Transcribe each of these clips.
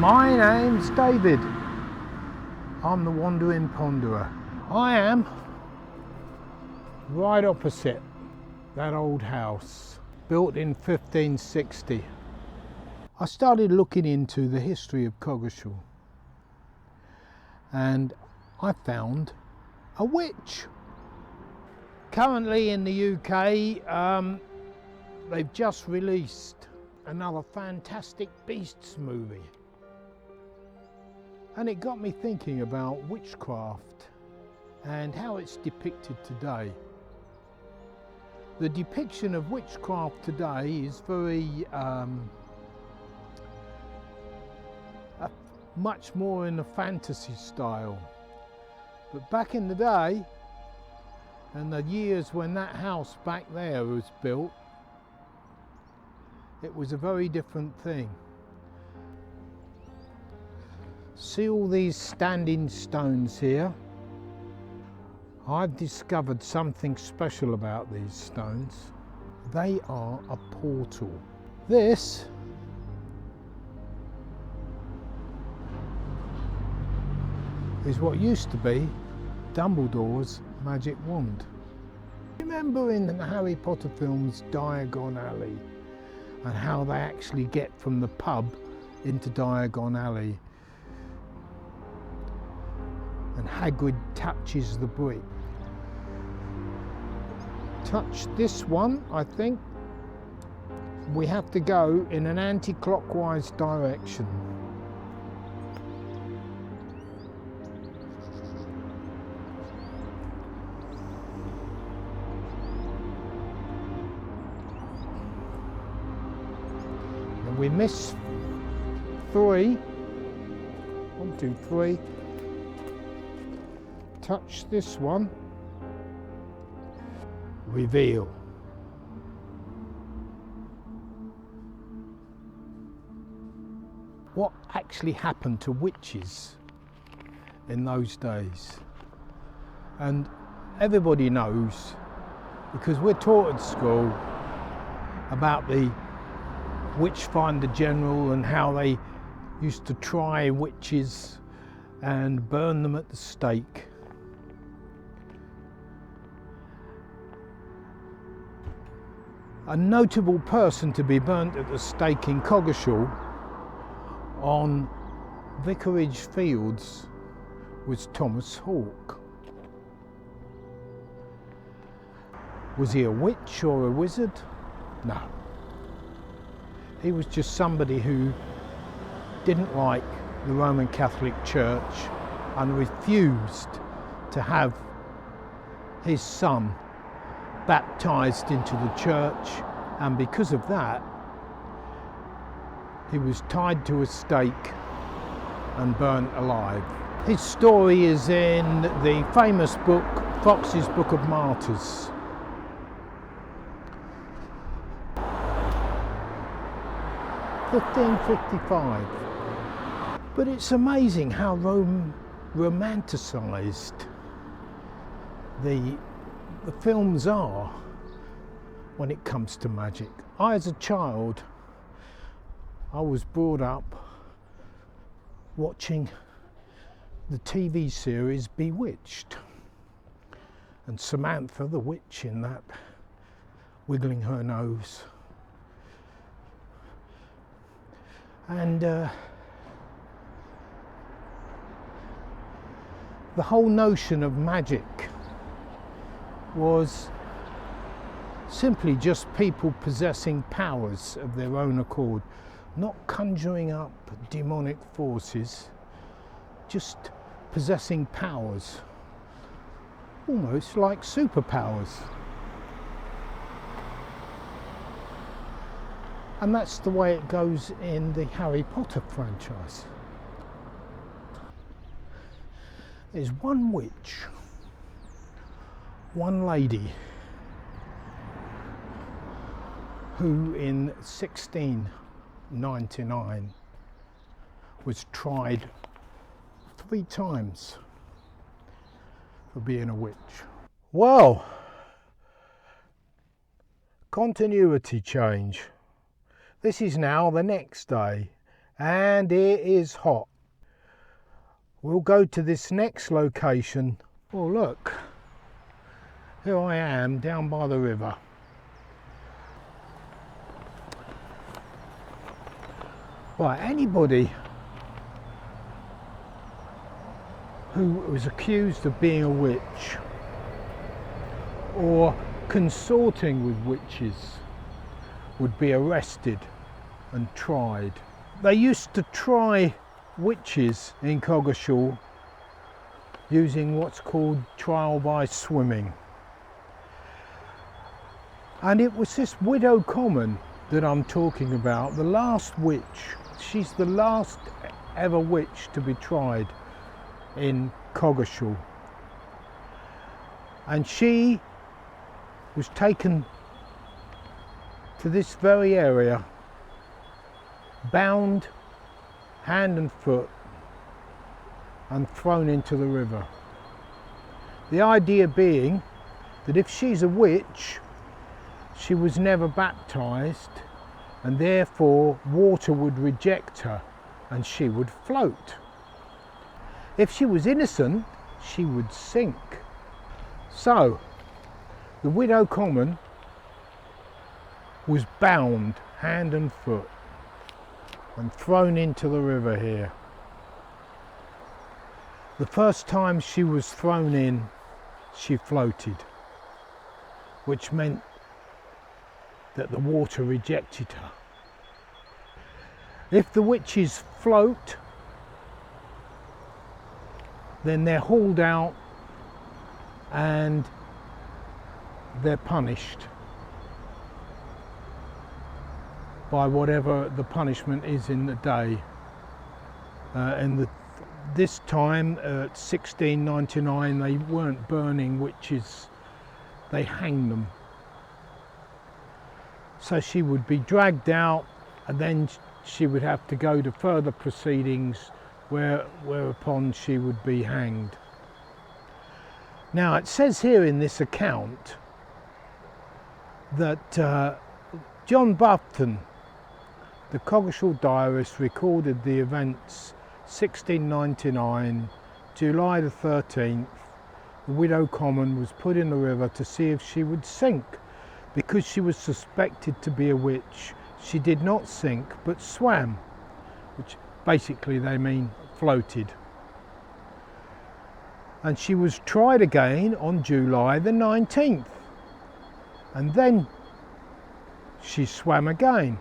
My name's David. I'm the Wandering Ponderer. I am right opposite that old house, built in 1560. I started looking into the history of Coggeshall and I found a witch. Currently in the UK, they've just released another Fantastic Beasts movie. And it got me thinking about witchcraft and how it's depicted today. The depiction of witchcraft today is very much more in a fantasy style. But back in the day, and the years when that house back there was built, it was a very different thing. See all these standing stones here? I've discovered something special about these stones. They are a portal. This is what used to be Dumbledore's magic wand. Remember in the Harry Potter films Diagon Alley, and how they actually get from the pub into Diagon Alley, and Hagrid touches the brick. Touch this one, I think. We have to go in an anti-clockwise direction. And we miss 3. 1, 2, 3. Touch this one. Reveal. What actually happened to witches in those days? And everybody knows, because we're taught at school about the Witchfinder General and how they used to try witches and burn them at the stake. A notable person to be burnt at the stake in Coggeshall on Vicarage Fields was Thomas Hawke. Was he a witch or a wizard? No. He was just somebody who didn't like the Roman Catholic Church and refused to have his son baptized into the church, and because of that he was tied to a stake and burnt alive. His story is in the famous book Fox's Book of Martyrs. (1555). But it's amazing how Rome romanticised the films are when it comes to magic. As a child, I was brought up watching the TV series Bewitched, and Samantha the witch in that, wiggling her nose. And the whole notion of magic was simply just people possessing powers of their own accord, not conjuring up demonic forces, just possessing powers, almost like superpowers. And that's the way it goes in the Harry Potter franchise. There's one witch, one lady, who in 1699 was tried 3 times for being a witch. Well, continuity change. This is now the next day, and it is hot. We'll go to this next location. Oh look, here I am down by the river. Right, anybody who was accused of being a witch or consorting with witches would be arrested and tried. They used to try witches in Coggeshall using what's called trial by swimming. And it was this Widow Common that I'm talking about, the last witch. She's the last ever witch to be tried in Coggeshall. And she was taken to this very area, bound hand and foot, and thrown into the river. The idea being that if she's a witch, she was never baptized, and therefore water would reject her and she would float. If she was innocent, she would sink. So the Widow Common was bound hand and foot and thrown into the river here. The first time she was thrown in, she floated, which meant that the water rejected her. If the witches float, then they're hauled out and they're punished by whatever the punishment is in the day. This time, 1699, they weren't burning witches, they hanged them. So she would be dragged out, and then she would have to go to further proceedings whereupon she would be hanged. Now it says here in this account that John Bufton, the Coggeshall diarist, recorded the events 1699, July the 13th, the Widow Common was put in the river to see if she would sink. Because she was suspected to be a witch, she did not sink but swam, which basically they mean floated. And she was tried again on July the 19th, and then she swam again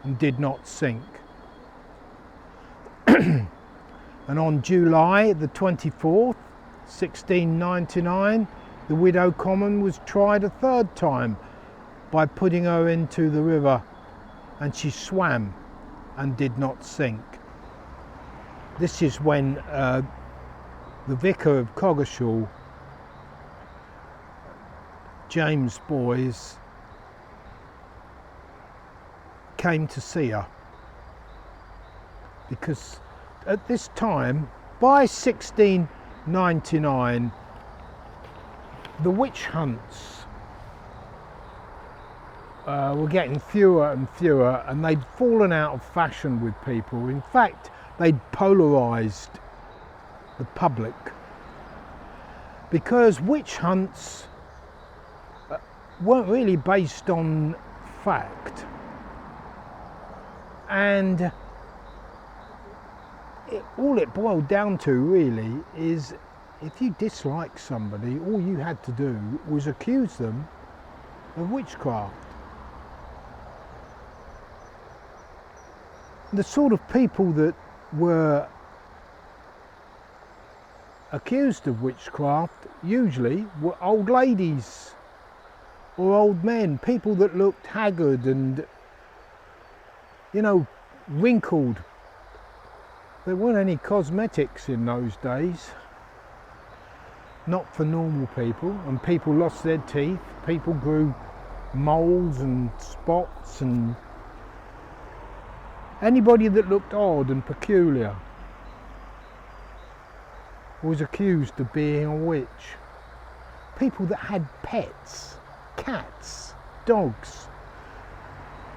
and did not sink. And on July the 24th, 1699, the Widow Common was tried a third time by putting her into the river, and she swam and did not sink. This is when the vicar of Coggeshall, James Boys, came to see her, because at this time, by 1699, the witch hunts were getting fewer and fewer, and they'd fallen out of fashion with people. In fact, they'd polarised the public, because witch hunts weren't really based on fact, and all it boiled down to really is, if you dislike somebody, all you had to do was accuse them of witchcraft. The sort of people that were accused of witchcraft usually were old ladies or old men, people that looked haggard and, you know, wrinkled. There weren't any cosmetics in those days. Not for normal people, and people lost their teeth, people grew moles and spots, and anybody that looked odd and peculiar was accused of being a witch. People that had pets, cats, dogs.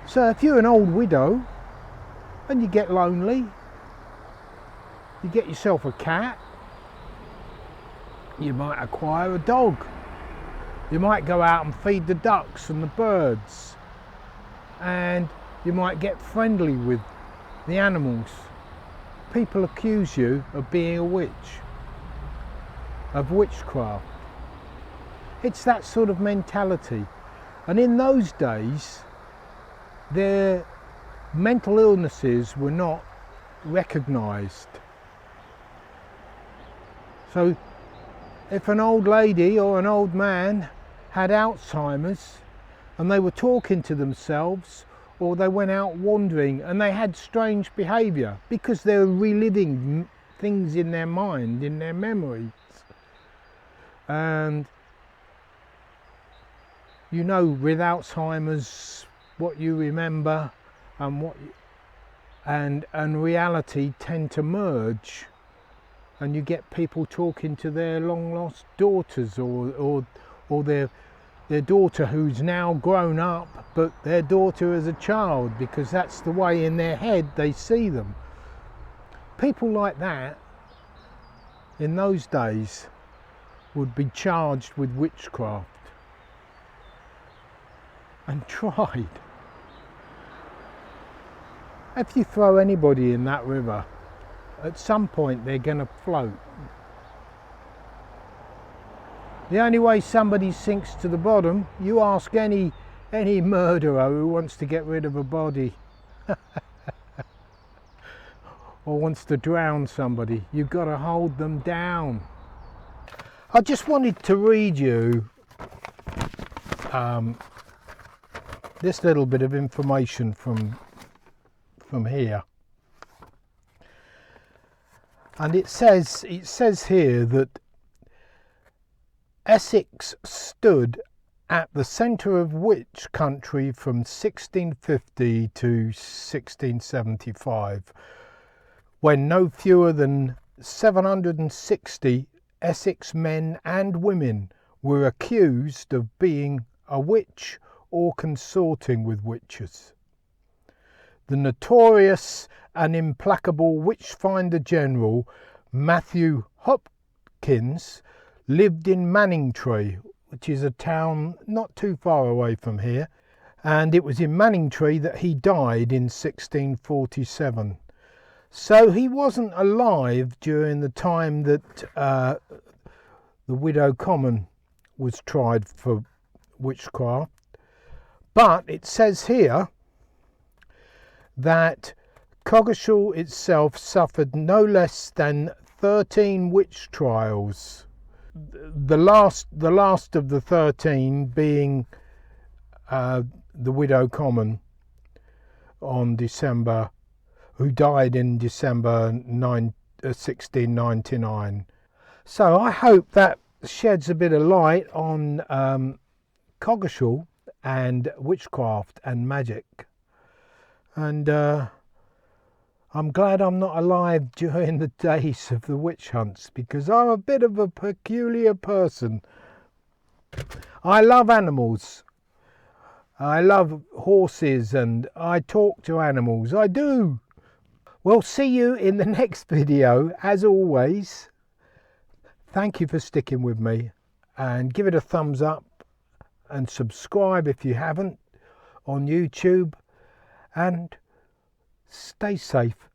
So if you're an old widow and you get lonely. You get yourself a cat. You might acquire a dog. You might go out and feed the ducks and the birds. And you might get friendly with the animals. People accuse you of being a witch, of witchcraft. It's that sort of mentality. And in those days, their mental illnesses were not recognised. So if an old lady or an old man had Alzheimer's and they were talking to themselves, or they went out wandering and they had strange behaviour because they were reliving things in their mind, in their memories. And you know, with Alzheimer's, what you remember and reality tend to merge, and you get people talking to their long lost daughters or their daughter who's now grown up, but their daughter as a child, because that's the way in their head they see them. People like that in those days would be charged with witchcraft and tried. If you throw anybody in that river, at some point they're going to float. The only way somebody sinks to the bottom, you ask any murderer who wants to get rid of a body or wants to drown somebody, you've got to hold them down. I just wanted to read you this little bit of information from here. And it says here that Essex stood at the centre of witch country from 1650 to 1675, when no fewer than 760 Essex men and women were accused of being a witch or consorting with witches. The notorious and implacable witch-finder general Matthew Hopkins lived in Manningtree, which is a town not too far away from here, and it was in Manningtree that he died in 1647. So he wasn't alive during the time that the widow Common was tried for witchcraft, but it says here that Coggeshall itself suffered no less than 13 witch trials. The last of the 13 being the widow Common who died in December 1699. So I hope that sheds a bit of light on Coggeshall and witchcraft and magic. And I'm glad I'm not alive during the days of the witch hunts, because I'm a bit of a peculiar person. I love animals. I love horses and I talk to animals. I do. Well, see you in the next video. As always, thank you for sticking with me, and give it a thumbs up and subscribe if you haven't on YouTube, and stay safe.